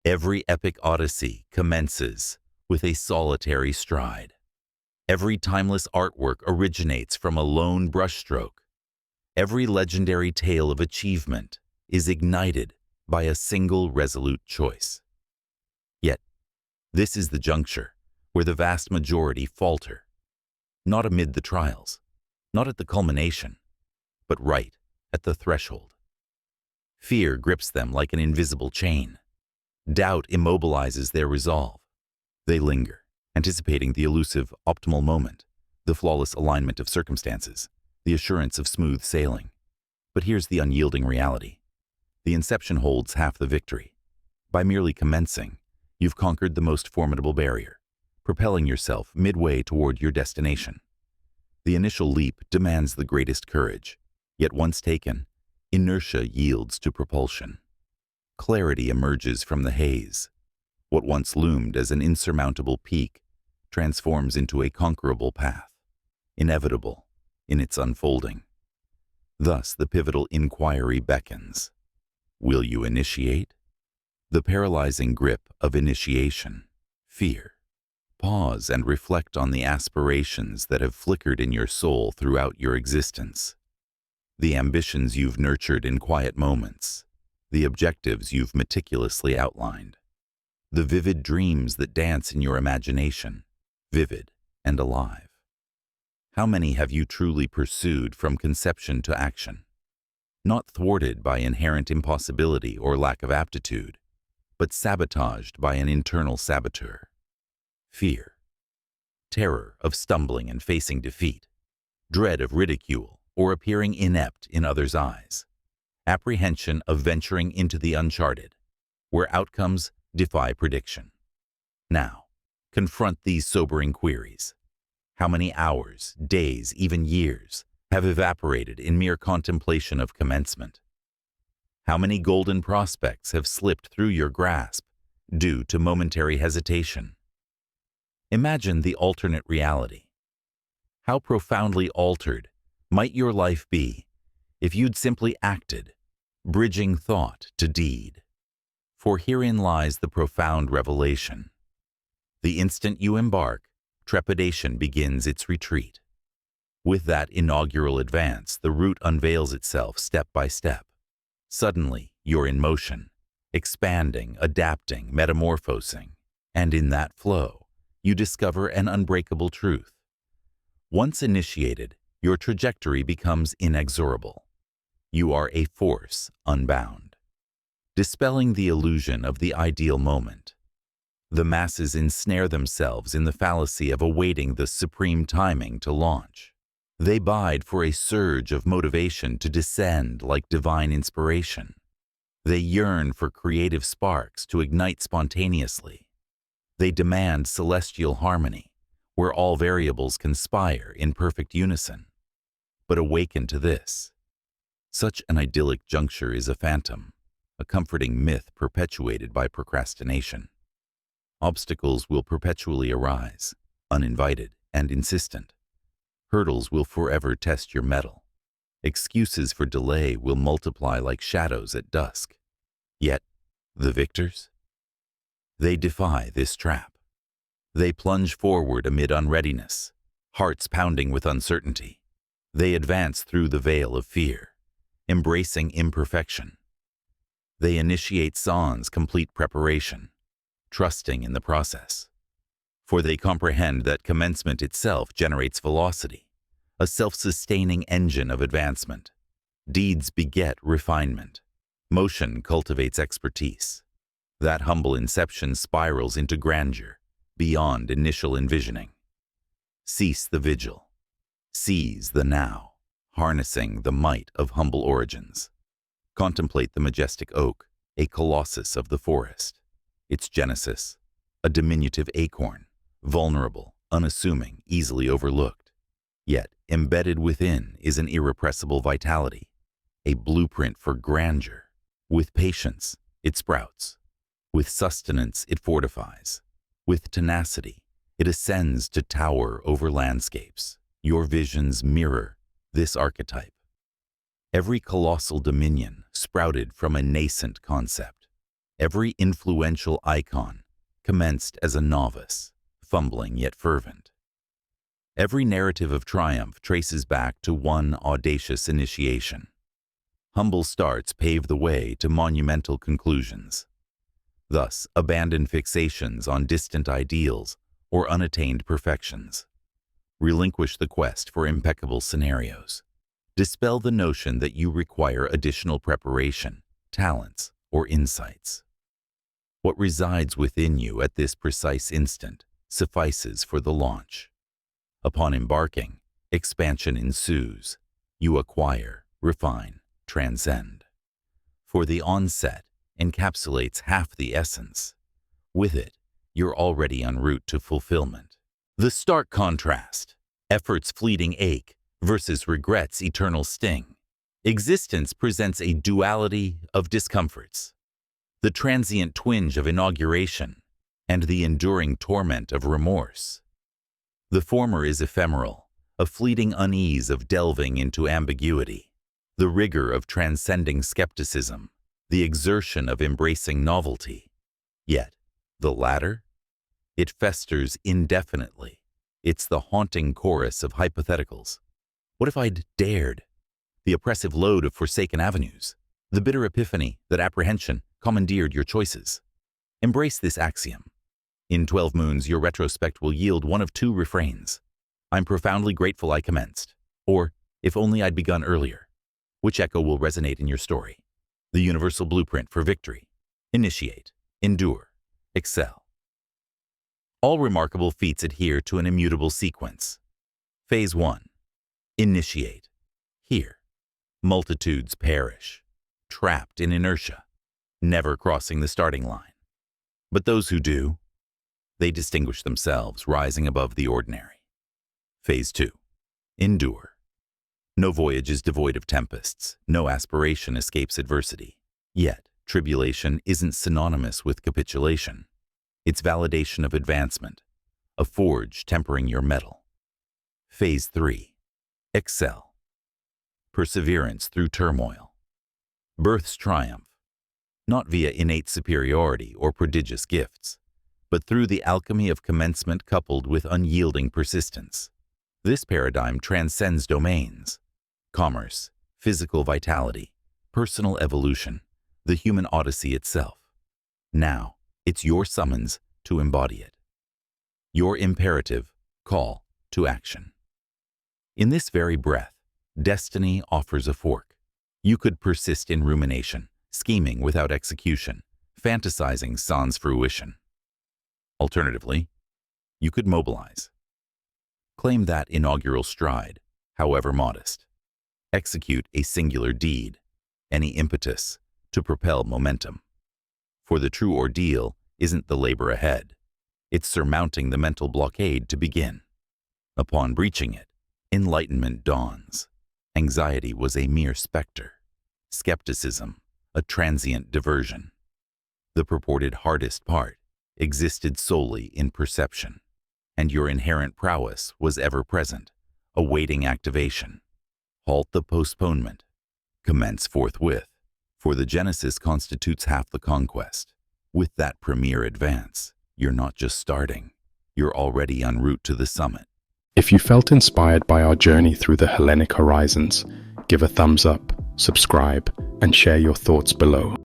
Every epic odyssey commences with a solitary stride. Every timeless artwork originates from a lone brushstroke. Every legendary tale of achievement is ignited by a single resolute choice. Yet, this is the juncture where the vast majority falter, not amid the trials, not at the culmination, but right at the threshold. Fear grips them like an invisible chain. Doubt immobilizes their resolve. They linger, anticipating the elusive optimal moment, the flawless alignment of circumstances, the assurance of smooth sailing. But here's the unyielding reality. The inception holds half the victory. By merely commencing, you've conquered the most formidable barrier, propelling yourself midway toward your destination. The initial leap demands the greatest courage, yet once taken, inertia yields to propulsion. Clarity emerges from the haze. What once loomed as an insurmountable peak transforms into a conquerable path, inevitable in its unfolding. Thus, the pivotal inquiry beckons. Will you initiate? The paralyzing grip of initiation, fear. Pause and reflect on the aspirations that have flickered in your soul throughout your existence. The ambitions you've nurtured in quiet moments, the objectives you've meticulously outlined, the vivid dreams that dance in your imagination, vivid and alive. How many have you truly pursued from conception to action? Not thwarted by inherent impossibility or lack of aptitude, but sabotaged by an internal saboteur. Fear. Terror of stumbling and facing defeat. Dread of ridicule or appearing inept in others' eyes. Apprehension of venturing into the uncharted, where outcomes defy prediction. Now, confront these sobering queries. How many hours, days, even years have evaporated in mere contemplation of commencement? How many golden prospects have slipped through your grasp due to momentary hesitation? Imagine the alternate reality. How profoundly altered might your life be if you'd simply acted, bridging thought to deed? For herein lies the profound revelation. The instant you embark, trepidation begins its retreat. With that inaugural advance, the route unveils itself step by step. Suddenly, you're in motion, expanding, adapting, metamorphosing, and in that flow, you discover an unbreakable truth. Once initiated, your trajectory becomes inexorable. You are a force unbound. Dispelling the illusion of the ideal moment. The masses ensnare themselves in the fallacy of awaiting the supreme timing to launch. They bide for a surge of motivation to descend like divine inspiration. They yearn for creative sparks to ignite spontaneously. They demand celestial harmony, where all variables conspire in perfect unison. But awaken to this. Such an idyllic juncture is a phantom, a comforting myth perpetuated by procrastination. Obstacles will perpetually arise, uninvited and insistent. Hurdles will forever test your mettle. Excuses for delay will multiply like shadows at dusk. Yet, the victors? They defy this trap. They plunge forward amid unreadiness, hearts pounding with uncertainty. They advance through the veil of fear, embracing imperfection. They initiate sans complete preparation, trusting in the process. For they comprehend that commencement itself generates velocity, a self-sustaining engine of advancement. Deeds beget refinement. Motion cultivates expertise. That humble inception spirals into grandeur, beyond initial envisioning. Cease the vigil. Seize the now, harnessing the might of humble origins. Contemplate the majestic oak, a colossus of the forest. Its genesis, a diminutive acorn, vulnerable, unassuming, easily overlooked. Yet, embedded within is an irrepressible vitality, a blueprint for grandeur. With patience, it sprouts. With sustenance, it fortifies. With tenacity, it ascends to tower over landscapes. Your visions mirror this archetype. Every colossal dominion sprouted from a nascent concept, Every influential icon commenced as a novice, fumbling yet fervent. Every narrative of triumph traces back to one audacious initiation. Humble starts pave the way to monumental conclusions. Thus, abandon fixations on distant ideals or unattained perfections. Relinquish the quest for impeccable scenarios. Dispel the notion that you require additional preparation, talents, or insights. What resides within you at this precise instant suffices for the launch. Upon embarking, expansion ensues. You acquire, refine, transcend. For the onset encapsulates half the essence. With it, you're already en route to fulfillment. The stark contrast, effort's fleeting ache versus regret's eternal sting. Existence presents a duality of discomforts. The transient twinge of inauguration and the enduring torment of remorse. The former is ephemeral, a fleeting unease of delving into ambiguity, the rigor of transcending skepticism, the exertion of embracing novelty. Yet, the latter? It festers indefinitely. It's the haunting chorus of hypotheticals. What if I'd dared? The oppressive load of forsaken avenues, the bitter epiphany that apprehension commandeered your choices. Embrace this axiom. In 12 moons, your retrospect will yield one of two refrains. I'm profoundly grateful I commenced. Or, if only I'd begun earlier. Which echo will resonate in your story? The universal blueprint for victory. Initiate, endure, excel. All remarkable feats adhere to an immutable sequence. Phase 1. Initiate. Here, multitudes perish, trapped in inertia, never crossing the starting line. But those who do, they distinguish themselves, rising above the ordinary. Phase 2. Endure. No voyage is devoid of tempests, no aspiration escapes adversity. Yet, tribulation isn't synonymous with capitulation. It's validation of advancement, a forge tempering your mettle. Phase 3. Excel. Perseverance through turmoil. Birth's triumph, not via innate superiority or prodigious gifts, but through the alchemy of commencement coupled with unyielding persistence. This paradigm transcends domains: commerce, physical vitality, personal evolution, the human odyssey itself. Now, it's your summons to embody it. Your imperative call to action. In this very breath, destiny offers a fork. You could persist in rumination, scheming without execution, fantasizing sans fruition. Alternatively, you could mobilize. Claim that inaugural stride, however modest. Execute a singular deed, any impetus, to propel momentum. For the true ordeal isn't the labor ahead. It's surmounting the mental blockade to begin. Upon breaching it, enlightenment dawns. Anxiety was a mere specter. Skepticism, a transient diversion. The purported hardest part existed solely in perception, and your inherent prowess was ever present, awaiting activation. Halt the postponement. Commence forthwith, for the genesis constitutes half the conquest. With that premier advance, you're not just starting, you're already en route to the summit. If you felt inspired by our journey through the Hellenic horizons, give a thumbs up, subscribe, and share your thoughts below.